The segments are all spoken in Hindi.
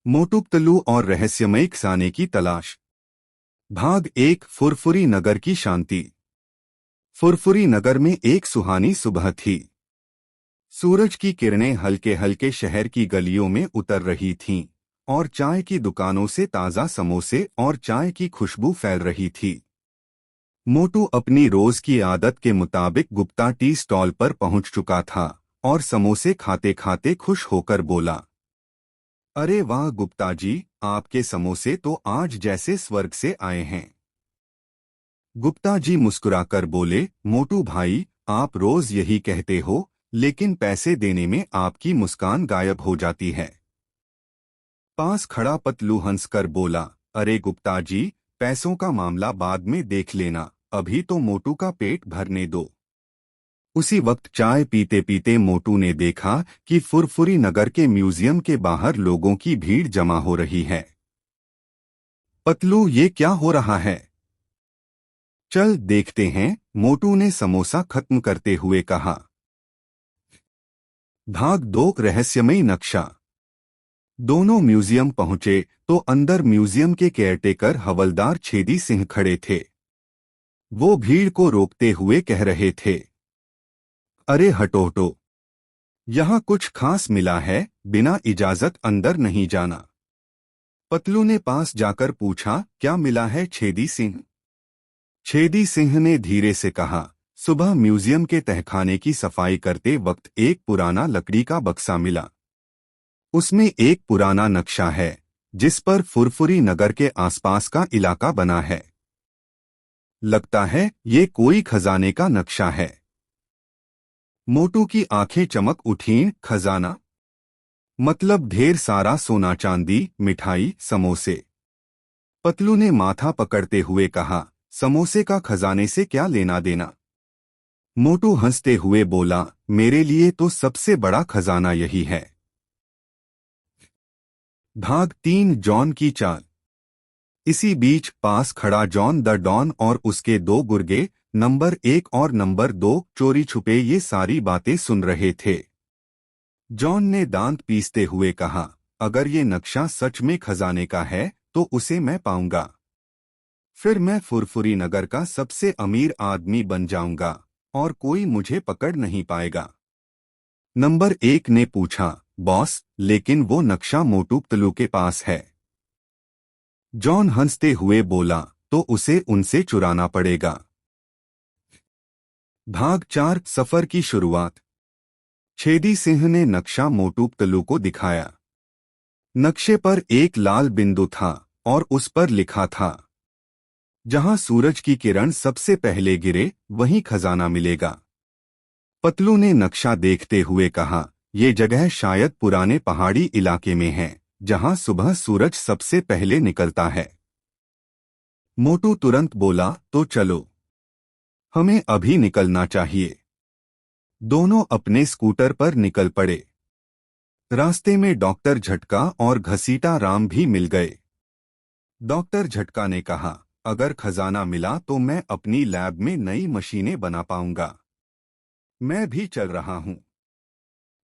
मोटू पतलू और रहस्यमय खजाने की तलाश। भाग एक। फुरफुरी नगर की शांति। फुरफुरी नगर में एक सुहानी सुबह थी। सूरज की किरणें हल्के हल्के शहर की गलियों में उतर रही थीं और चाय की दुकानों से ताज़ा समोसे और चाय की खुशबू फैल रही थी। मोटू अपनी रोज की आदत के मुताबिक गुप्ता टी स्टॉल पर पहुंच चुका था और समोसे खाते खाते खुश होकर बोला, अरे वाह गुप्ता जी, आपके समोसे तो आज जैसे स्वर्ग से आए हैं। गुप्ता जी मुस्कुराकर बोले, मोटू भाई, आप रोज यही कहते हो, लेकिन पैसे देने में आपकी मुस्कान गायब हो जाती है। पास खड़ा पतलू हंसकर बोला, अरे गुप्ता जी, पैसों का मामला बाद में देख लेना, अभी तो मोटू का पेट भरने दो। उसी वक्त चाय पीते पीते मोटू ने देखा कि फुरफुरी नगर के म्यूजियम के बाहर लोगों की भीड़ जमा हो रही है। पतलू, ये क्या हो रहा है? चल देखते हैं, मोटू ने समोसा खत्म करते हुए कहा। भाग दो। रहस्यमयी नक्शा। दोनों म्यूजियम पहुंचे तो अंदर म्यूजियम के केयरटेकर हवलदार छेदी सिंह खड़े थे। वो भीड़ को रोकते हुए कह रहे थे, अरे हटो हटो, यहाँ कुछ खास मिला है, बिना इजाजत अंदर नहीं जाना। पतलू ने पास जाकर पूछा, क्या मिला है छेदी सिंह? छेदी सिंह ने धीरे से कहा, सुबह म्यूजियम के तहखाने की सफाई करते वक्त एक पुराना लकड़ी का बक्सा मिला। उसमें एक पुराना नक्शा है जिस पर फुरफुरी नगर के आसपास का इलाका बना है। लगता है ये कोई खजाने का नक्शा है। मोटू की आंखें चमक उठीं। खजाना मतलब ढेर सारा सोना चांदी, मिठाई, समोसे। पतलू ने माथा पकड़ते हुए कहा, समोसे का खजाने से क्या लेना देना? मोटू हंसते हुए बोला, मेरे लिए तो सबसे बड़ा खजाना यही है। भाग तीन। जॉन की चाल। इसी बीच पास खड़ा जॉन द डॉन और उसके दो गुर्गे, नंबर 1 और नंबर 2, चोरी छुपे ये सारी बातें सुन रहे थे। जॉन ने दांत पीसते हुए कहा, अगर ये नक्शा सच में खजाने का है तो उसे मैं पाऊंगा। फिर मैं फुरफुरी नगर का सबसे अमीर आदमी बन जाऊंगा और कोई मुझे पकड़ नहीं पाएगा। नंबर 1 ने पूछा, बॉस, लेकिन वो नक्शा मोटू पतलू के पास है। जॉन हंसते हुए बोला, तो उसे उनसे चुराना पड़ेगा। भाग 4। सफर की शुरुआत। छेदी सिंह ने नक्शा मोटू पतलू को दिखाया। नक्शे पर एक लाल बिंदु था और उस पर लिखा था, जहां सूरज की किरण सबसे पहले गिरे वहीं खजाना मिलेगा। पतलू ने नक्शा देखते हुए कहा, ये जगह शायद पुराने पहाड़ी इलाके में है, जहां सुबह सूरज सबसे पहले निकलता है। मोटू तुरंत बोला, तो चलो, हमें अभी निकलना चाहिए। दोनों अपने स्कूटर पर निकल पड़े। रास्ते में डॉक्टर झटका और घसीटा राम भी मिल गए। डॉक्टर झटका ने कहा, अगर खजाना मिला तो मैं अपनी लैब में नई मशीनें बना पाऊंगा। मैं भी चल रहा हूं।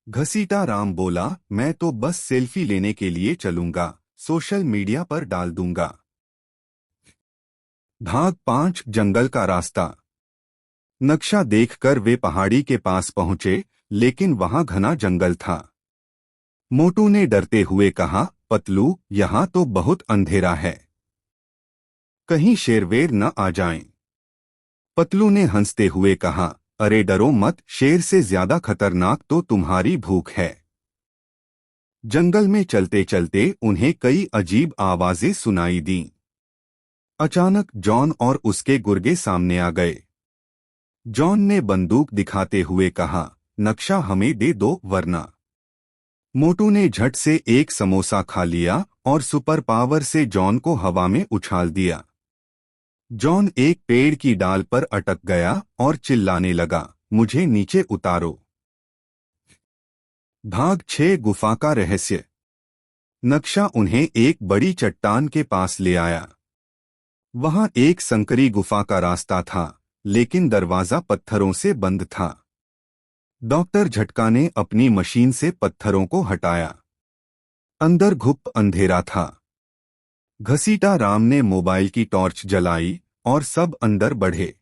घसीटा राम बोला, मैं तो बस सेल्फी लेने के लिए चलूंगा, सोशल मीडिया पर डाल दूंगा। भाग 5। जंगल का रास्ता। नक्शा देखकर वे पहाड़ी के पास पहुंचे, लेकिन वहां घना जंगल था। मोटू ने डरते हुए कहा, पतलू, यहां तो बहुत अंधेरा है, कहीं शेरवेर न आ जाएं। पतलू ने हंसते हुए कहा, अरे डरो मत, शेर से ज्यादा खतरनाक तो तुम्हारी भूख है। जंगल में चलते चलते उन्हें कई अजीब आवाजें सुनाई दीं। अचानक जॉन और उसके गुर्गे सामने आ गए। जॉन ने बंदूक दिखाते हुए कहा, नक्शा हमें दे दो वरना। मोटू ने झट से एक समोसा खा लिया और सुपर पावर से जॉन को हवा में उछाल दिया। जॉन एक पेड़ की डाल पर अटक गया और चिल्लाने लगा, मुझे नीचे उतारो। भाग 6। गुफा का रहस्य। नक्शा उन्हें एक बड़ी चट्टान के पास ले आया। वहां एक संकरी गुफा का रास्ता था, लेकिन दरवाजा पत्थरों से बंद था। डॉक्टर झटका ने अपनी मशीन से पत्थरों को हटाया। अंदर घुप अंधेरा था। घसीटा राम ने मोबाइल की टॉर्च जलाई और सब अंदर बढ़े।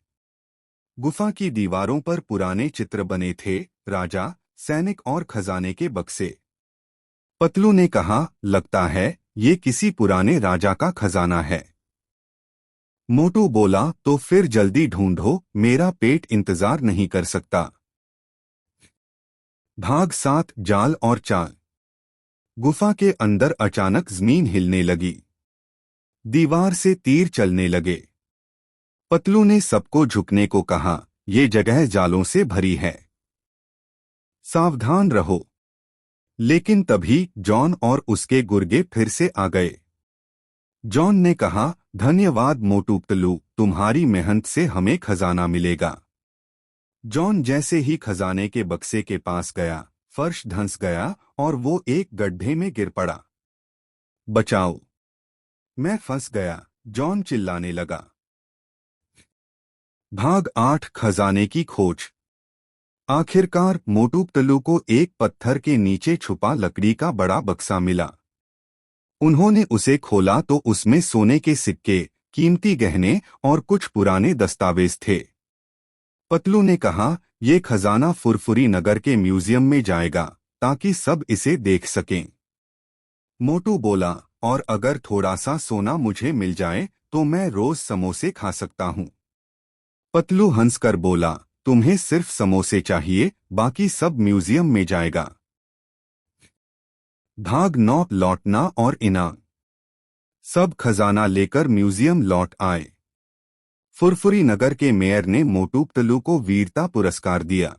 गुफा की दीवारों पर पुराने चित्र बने थे, राजा, सैनिक और खजाने के बक्से। पतलू ने कहा, लगता है ये किसी पुराने राजा का खजाना है। मोटू बोला, तो फिर जल्दी ढूंढो, मेरा पेट इंतजार नहीं कर सकता। भाग 7 जाल और चाल। गुफा के अंदर अचानक जमीन हिलने लगी। दीवार से तीर चलने लगे। पतलू ने सबको झुकने को कहा, ये जगह जालों से भरी है, सावधान रहो। लेकिन तभी जॉन और उसके गुर्गे फिर से आ गए। जॉन ने कहा, धन्यवाद मोटू पतलू, तुम्हारी मेहनत से हमें खजाना मिलेगा। जॉन जैसे ही खजाने के बक्से के पास गया, फर्श धंस गया और वो एक गड्ढे में गिर पड़ा। बचाओ, मैं फंस गया, जॉन चिल्लाने लगा। भाग 8 खजाने की खोज। आखिरकार मोटू पतलू को एक पत्थर के नीचे छुपा लकड़ी का बड़ा बक्सा मिला। उन्होंने उसे खोला तो उसमें सोने के सिक्के, कीमती गहने और कुछ पुराने दस्तावेज थे। पतलू ने कहा, ये खजाना फुरफुरी नगर के म्यूजियम में जाएगा ताकि सब इसे देख सकें। मोटू बोला, और अगर थोड़ा सा सोना मुझे मिल जाए तो मैं रोज समोसे खा सकता हूँ। पतलू हंसकर बोला, तुम्हें सिर्फ समोसे चाहिए, बाकी सब म्यूजियम में जाएगा। भाग 9 लौटना और इनाम। सब खजाना लेकर म्यूजियम लौट आए। फुरफुरी नगर के मेयर ने मोटू पतलू को वीरता पुरस्कार दिया।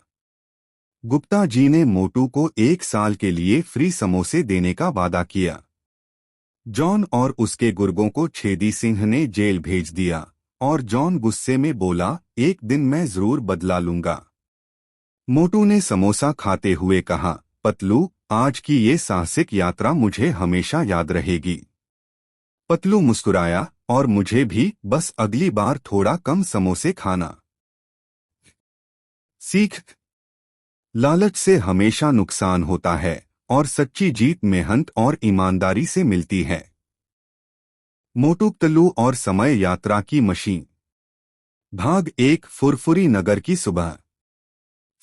गुप्ता जी ने मोटू को 1 साल के लिए फ्री समोसे देने का वादा किया। जॉन और उसके गुर्गों को छेदी सिंह ने जेल भेज दिया और जॉन गुस्से में बोला, एक दिन मैं जरूर बदला लूंगा। मोटू ने समोसा खाते हुए कहा, पतलू, आज की ये साहसिक यात्रा मुझे हमेशा याद रहेगी। पतलू मुस्कुराया, और मुझे भी, बस अगली बार थोड़ा कम समोसे खाना। सीख। लालच से हमेशा नुकसान होता है और सच्ची जीत मेहनत और ईमानदारी से मिलती है। मोटू पतलू और समय यात्रा की मशीन। भाग 1 फुरफुरी नगर की सुबह।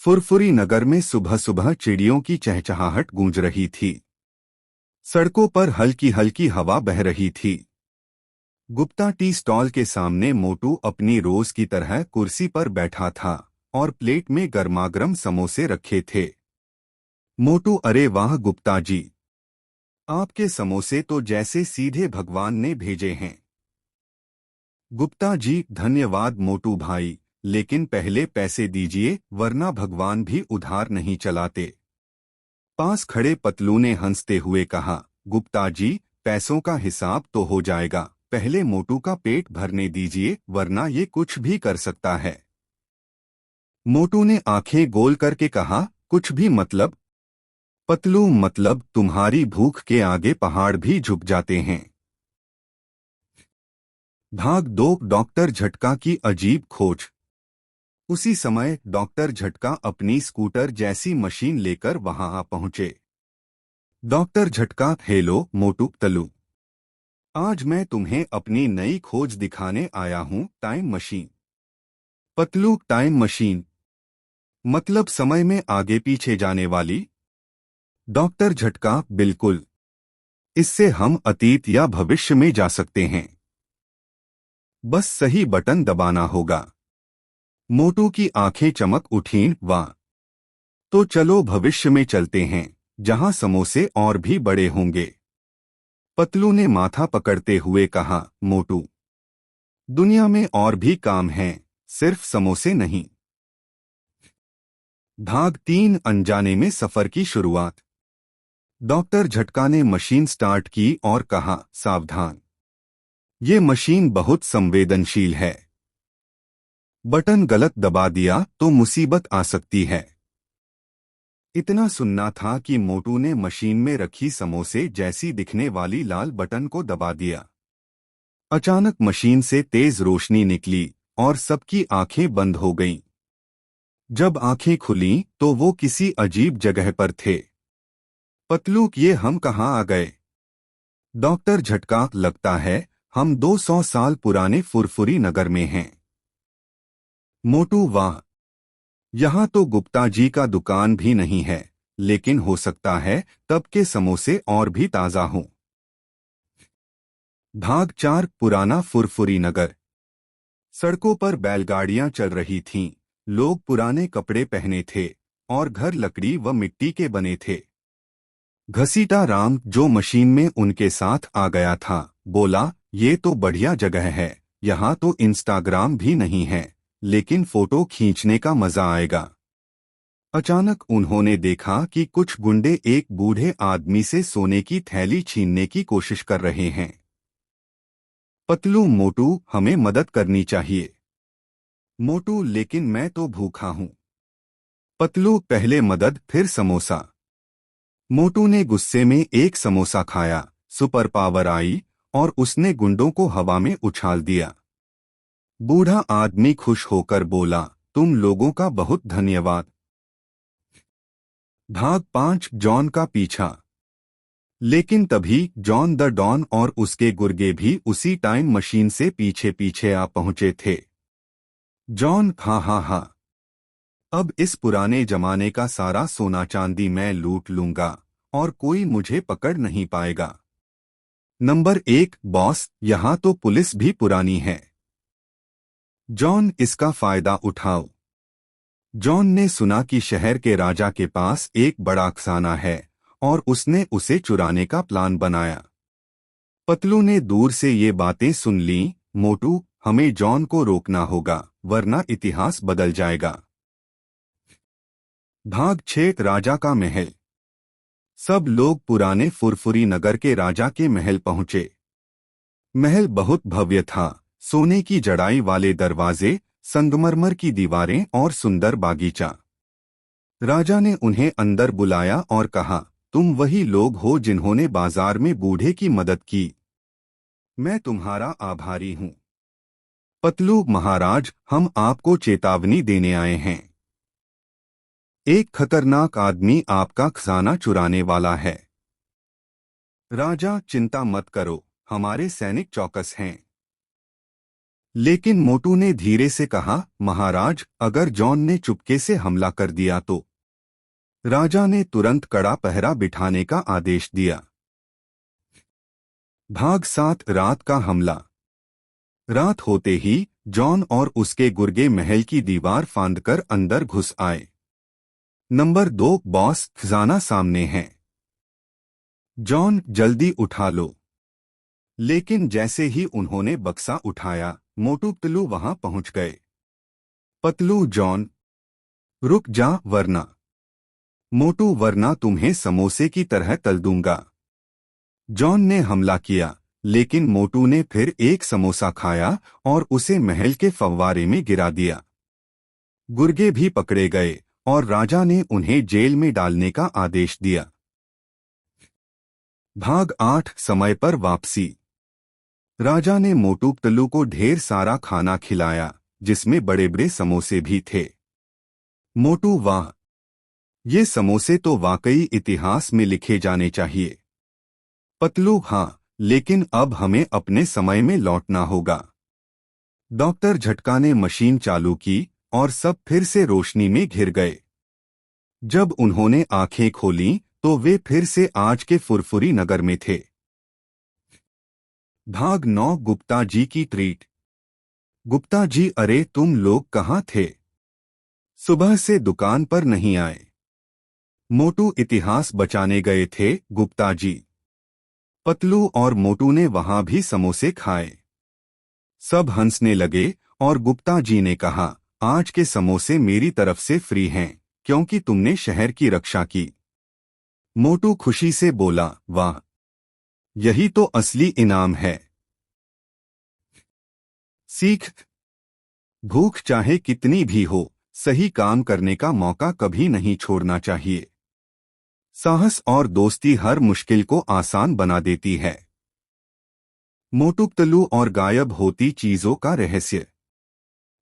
फुरफुरी नगर में सुबह सुबह चिड़ियों की चहचहाहट गूंज रही थी। सड़कों पर हल्की हल्की हवा बह रही थी। गुप्ता टी स्टॉल के सामने मोटू अपनी रोज की तरह कुर्सी पर बैठा था और प्लेट में गर्मागर्म समोसे रखे थे। मोटू, अरे वाह गुप्ता जी, आपके समोसे तो जैसे सीधे भगवान ने भेजे हैं। गुप्ता जी, धन्यवाद मोटू भाई, लेकिन पहले पैसे दीजिए, वरना भगवान भी उधार नहीं चलाते। पास खड़े पतलू ने हंसते हुए कहा, गुप्ता जी, पैसों का हिसाब तो हो जाएगा, पहले मोटू का पेट भरने दीजिए, वरना ये कुछ भी कर सकता है। मोटू ने आंखें गोल करके कहा, कुछ भी मतलब? पतलू, मतलब तुम्हारी भूख के आगे पहाड़ भी झुक जाते हैं। भाग 2 डॉक्टर झटका की अजीब खोज। उसी समय डॉक्टर झटका अपनी स्कूटर जैसी मशीन लेकर वहां आ पहुंचे। डॉक्टर झटका, हेलो मोटू पतलू, आज मैं तुम्हें अपनी नई खोज दिखाने आया हूं, time machine. Patlu, time machine मतलब समय में आगे पीछे जाने वाली? डॉक्टर झटका, बिल्कुल, इससे हम अतीत या भविष्य में जा सकते हैं, बस सही बटन दबाना होगा। मोटू की आंखें चमक उठीं, वाह, तो चलो भविष्य में चलते हैं, जहां समोसे और भी बड़े होंगे। पतलू ने माथा पकड़ते हुए कहा, मोटू, दुनिया में और भी काम हैं, सिर्फ समोसे नहीं। भाग 3 अनजाने में सफर की शुरुआत। डॉक्टर झटका ने मशीन स्टार्ट की और कहा, सावधान, ये मशीन बहुत संवेदनशील है, बटन गलत दबा दिया तो मुसीबत आ सकती है। इतना सुनना था कि मोटू ने मशीन में रखी समोसे जैसी दिखने वाली लाल बटन को दबा दिया। अचानक मशीन से तेज रोशनी निकली और सबकी आंखें बंद हो गईं। जब आंखें खुलीं तो वो किसी अजीब जगह पर थे। पतलू, ये हम कहाँ आ गए? डॉक्टर झटका, लगता है हम 200 साल पुराने फुरफुरी नगर में हैं। मोटू, वाह, यहाँ तो गुप्ता जी का दुकान भी नहीं है, लेकिन हो सकता है तब के समोसे और भी ताज़ा हों। भाग 4, पुराना फुरफुरी नगर। सड़कों पर बैलगाड़ियां चल रही थीं, लोग पुराने कपड़े पहने थे और घर लकड़ी व मिट्टी के बने थे। घसीटा राम, जो मशीन में उनके साथ आ गया था, बोला, ये तो बढ़िया जगह है, यहाँ तो इंस्टाग्राम भी नहीं है, लेकिन फोटो खींचने का मजा आएगा। अचानक उन्होंने देखा कि कुछ गुंडे एक बूढ़े आदमी से सोने की थैली छीनने की कोशिश कर रहे हैं। पतलू, मोटू, हमें मदद करनी चाहिए। मोटू, लेकिन मैं तो भूखा हूँ। पतलू, पहले मदद फिर समोसा। मोटू ने गुस्से में एक समोसा खाया, सुपर पावर आई और उसने गुंडों को हवा में उछाल दिया। बूढ़ा आदमी खुश होकर बोला, तुम लोगों का बहुत धन्यवाद। भाग 5, जॉन का पीछा। लेकिन तभी जॉन द डॉन और उसके गुर्गे भी उसी टाइम मशीन से पीछे पीछे आ पहुंचे थे। जॉन, हा हा हा, अब इस पुराने जमाने का सारा सोना चांदी मैं लूट लूंगा और कोई मुझे पकड़ नहीं पाएगा। नंबर 1, बॉस, यहाँ तो पुलिस भी पुरानी है। जॉन, इसका फायदा उठाओ। जॉन ने सुना कि शहर के राजा के पास एक बड़ा खजाना है और उसने उसे चुराने का प्लान बनाया। पतलू ने दूर से ये बातें सुन लीं। मोटू, हमें जॉन को रोकना होगा, वरना इतिहास बदल जाएगा। भाग 6, राजा का महल। सब लोग पुराने फुरफुरी नगर के राजा के महल पहुंचे। महल बहुत भव्य था, सोने की जड़ाई वाले दरवाजे, संगमरमर की दीवारें और सुंदर बागीचा। राजा ने उन्हें अंदर बुलाया और कहा, तुम वही लोग हो जिन्होंने बाजार में बूढ़े की मदद की। मैं तुम्हारा आभारी हूँ। पतलू, महाराज, हम आपको चेतावनी देने आए हैं। एक खतरनाक आदमी आपका खजाना चुराने वाला है। राजा, चिंता मत करो, हमारे सैनिक चौकस हैं। लेकिन मोटू ने धीरे से कहा, महाराज, अगर जॉन ने चुपके से हमला कर दिया तो। राजा ने तुरंत कड़ा पहरा बिठाने का आदेश दिया। भाग 7, रात का हमला। रात होते ही जॉन और उसके गुर्गे महल की दीवार फांदकर अंदर घुस आए। नंबर 2, बॉस, खजाना सामने है। जॉन, जल्दी उठा लो। लेकिन जैसे ही उन्होंने बक्सा उठाया, मोटू पतलू वहां पहुंच गए। पतलू, जॉन, रुक जा वरना। मोटू, वरना तुम्हें समोसे की तरह तल दूंगा। जॉन ने हमला किया, लेकिन मोटू ने फिर एक समोसा खाया और उसे महल के फव्वारे में गिरा दिया। गुर्गे भी पकड़े गए और राजा ने उन्हें जेल में डालने का आदेश दिया। भाग 8, समय पर वापसी। राजा ने मोटू पतलू को ढेर सारा खाना खिलाया, जिसमें बड़े बड़े समोसे भी थे। मोटू, वाह, ये समोसे तो वाकई इतिहास में लिखे जाने चाहिए। पतलू, हाँ, लेकिन अब हमें अपने समय में लौटना होगा। डॉक्टर झटका ने मशीन चालू की और सब फिर से रोशनी में घिर गए। जब उन्होंने आंखें खोलीं तो वे फिर से आज के फुरफुरी नगर में थे। भाग 9, गुप्ता जी की ट्रीट। गुप्ता जी, अरे तुम लोग कहाँ थे? सुबह से दुकान पर नहीं आए। मोटू इतिहास बचाने गए थे, गुप्ता जी। पतलू और मोटू ने वहां भी समोसे खाए। सब हंसने लगे और गुप्ता जी ने कहा, आज के समोसे मेरी तरफ से फ्री हैं, क्योंकि तुमने शहर की रक्षा की। मोटू खुशी से बोला, वाह, यही तो असली इनाम है। सीख, भूख चाहे कितनी भी हो, सही काम करने का मौका कभी नहीं छोड़ना चाहिए। साहस और दोस्ती हर मुश्किल को आसान बना देती है। मोटू पतलू और गायब होती चीजों का रहस्य।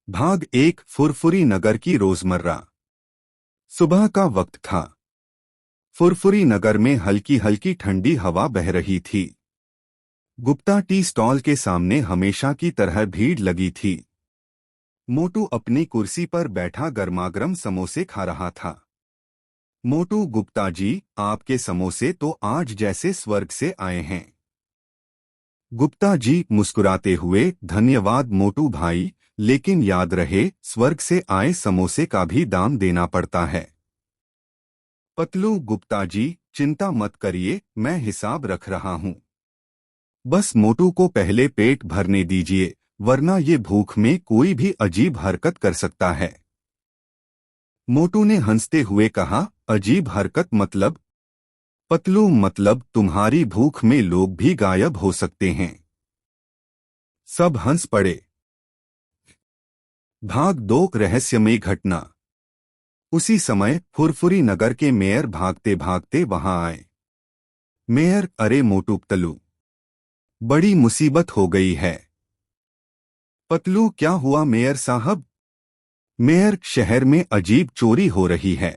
भाग 1, फुरफुरी नगर की रोजमर्रा। सुबह का वक्त था। फुरफुरी नगर में हल्की हल्की ठंडी हवा बह रही थी। गुप्ता टी स्टॉल के सामने हमेशा की तरह भीड़ लगी थी। मोटू अपनी कुर्सी पर बैठा गर्मागर्म समोसे खा रहा था। मोटू, गुप्ता जी, आपके समोसे तो आज जैसे स्वर्ग से आए हैं। गुप्ता जी मुस्कुराते हुए, धन्यवाद मोटू भाई, लेकिन याद रहे स्वर्ग से आए समोसे का भी दाम देना पड़ता है। पतलू, गुप्ता जी चिंता मत करिए, मैं हिसाब रख रहा हूँ। बस मोटू को पहले पेट भरने दीजिए, वरना ये भूख में कोई भी अजीब हरकत कर सकता है। मोटू ने हंसते हुए कहा, अजीब हरकत मतलब? पतलू, मतलब तुम्हारी भूख में लोग भी गायब हो सकते हैं। सब हंस पड़े। भाग 2 रहस्यमयी घटना। उसी समय फुरफुरी नगर के मेयर भागते भागते वहां आए। मेयर, अरे मोटू पतलू, बड़ी मुसीबत हो गई है। पतलू, क्या हुआ मेयर साहब? मेयर, शहर में अजीब चोरी हो रही है।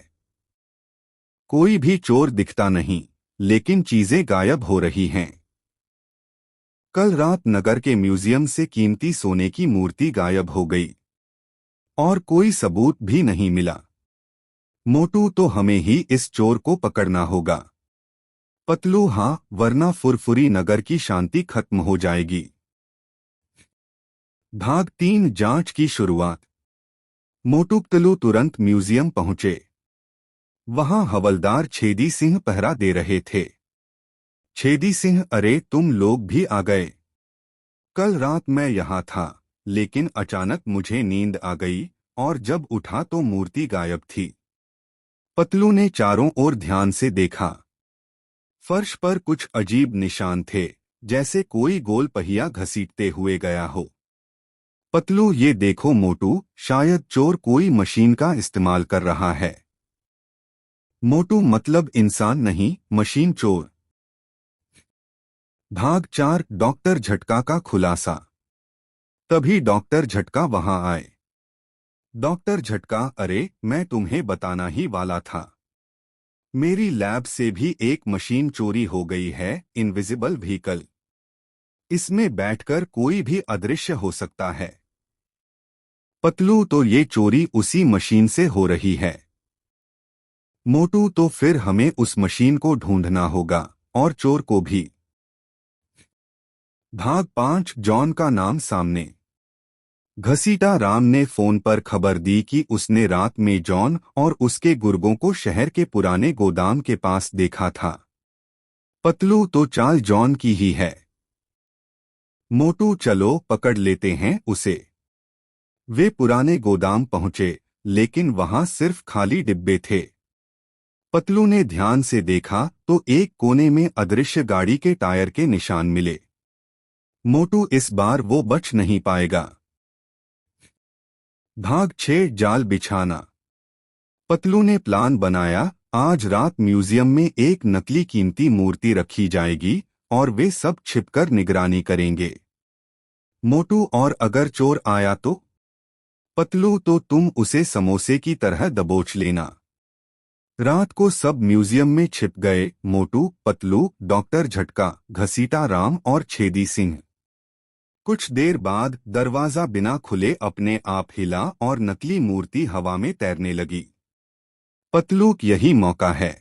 कोई भी चोर दिखता नहीं, लेकिन चीजें गायब हो रही हैं। कल रात नगर के म्यूजियम से कीमती सोने की मूर्ति गायब हो गई और कोई सबूत भी नहीं मिला। मोटू, तो हमें ही इस चोर को पकड़ना होगा। पतलू, हाँ, वरना फुरफुरी नगर की शांति खत्म हो जाएगी। भाग 3 जांच की शुरुआत। मोटू पतलू तुरंत म्यूजियम पहुंचे। वहां हवलदार छेदी सिंह पहरा दे रहे थे। छेदी सिंह, अरे तुम लोग भी आ गए। कल रात मैं यहाँ था, लेकिन अचानक मुझे नींद आ गई और जब उठा तो मूर्ति गायब थी। पतलू ने चारों ओर ध्यान से देखा। फर्श पर कुछ अजीब निशान थे, जैसे कोई गोल पहिया घसीटते हुए गया हो। पतलू, ये देखो मोटू, शायद चोर कोई मशीन का इस्तेमाल कर रहा है। मोटू, मतलब इंसान नहीं, मशीन चोर। भाग 4 डॉक्टर झटका का खुलासा। तभी डॉक्टर झटका वहां आए। डॉक्टर झटका, अरे मैं तुम्हें बताना ही वाला था। मेरी लैब से भी एक मशीन चोरी हो गई है, इनविजिबल व्हीकल। इसमें बैठकर कोई भी अदृश्य हो सकता है। पतलू, तो ये चोरी उसी मशीन से हो रही है। मोटू, तो फिर हमें उस मशीन को ढूंढना होगा और चोर को भी। भाग 5 जॉन का नाम सामने। घसीटा राम ने फोन पर खबर दी कि उसने रात में जॉन और उसके गुर्गों को शहर के पुराने गोदाम के पास देखा था। पतलू, तो चाल जॉन की ही है। मोटू, चलो पकड़ लेते हैं उसे। वे पुराने गोदाम पहुंचे, लेकिन वहां सिर्फ खाली डिब्बे थे। पतलू ने ध्यान से देखा तो एक कोने में अदृश्य गाड़ी के टायर के निशान मिले। मोटू, इस बार वो बच नहीं पाएगा। भाग 6 जाल बिछाना। पतलू ने प्लान बनाया, आज रात म्यूजियम में एक नकली कीमती मूर्ति रखी जाएगी और वे सब छिपकर निगरानी करेंगे। मोटू, और अगर चोर आया तो? पतलू, तो तुम उसे समोसे की तरह दबोच लेना। रात को सब म्यूजियम में छिप गए, मोटू, पतलू, डॉक्टर झटका, घसीटा राम और छेदी सिंह। कुछ देर बाद दरवाजा बिना खुले अपने आप हिला और नकली मूर्ति हवा में तैरने लगी। पतलू, यही मौका है।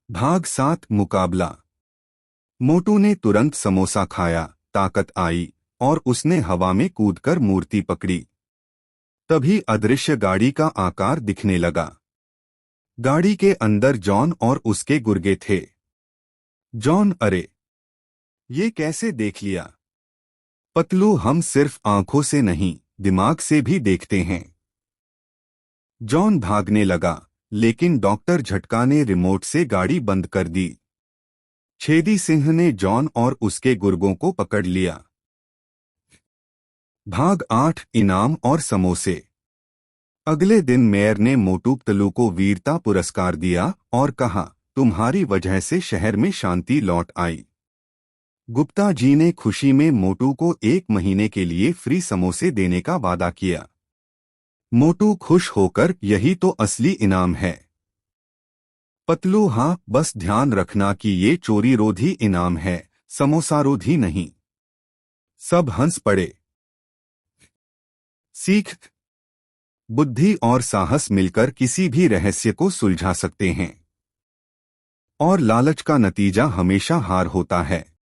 भाग 7 मुकाबला। मोटू ने तुरंत समोसा खाया, ताकत आई और उसने हवा में कूदकर मूर्ति पकड़ी। तभी अदृश्य गाड़ी का आकार दिखने लगा। गाड़ी के अंदर जॉन और उसके गुर्गे थे। जॉन, अरे ये कैसे देख लिया? पतलू, हम सिर्फ आंखों से नहीं, दिमाग से भी देखते हैं। जॉन भागने लगा, लेकिन डॉक्टर झटका ने रिमोट से गाड़ी बंद कर दी। छेदी सिंह ने जॉन और उसके गुर्गों को पकड़ लिया। भाग 8 इनाम और समोसे। अगले दिन मेयर ने मोटू पतलू को वीरता पुरस्कार दिया और कहा, तुम्हारी वजह से शहर में शांति लौट आई। गुप्ता जी ने खुशी में मोटू को 1 महीने के लिए फ्री समोसे देने का वादा किया। मोटू खुश होकर, यही तो असली इनाम है। पतलू हाँ, बस ध्यान रखना कि ये चोरी रोधी इनाम है, समोसा रोधी नहीं। सब हंस पड़े। सीख। बुद्धि और साहस मिलकर किसी भी रहस्य को सुलझा सकते हैं, और लालच का नतीजा हमेशा हार होता है।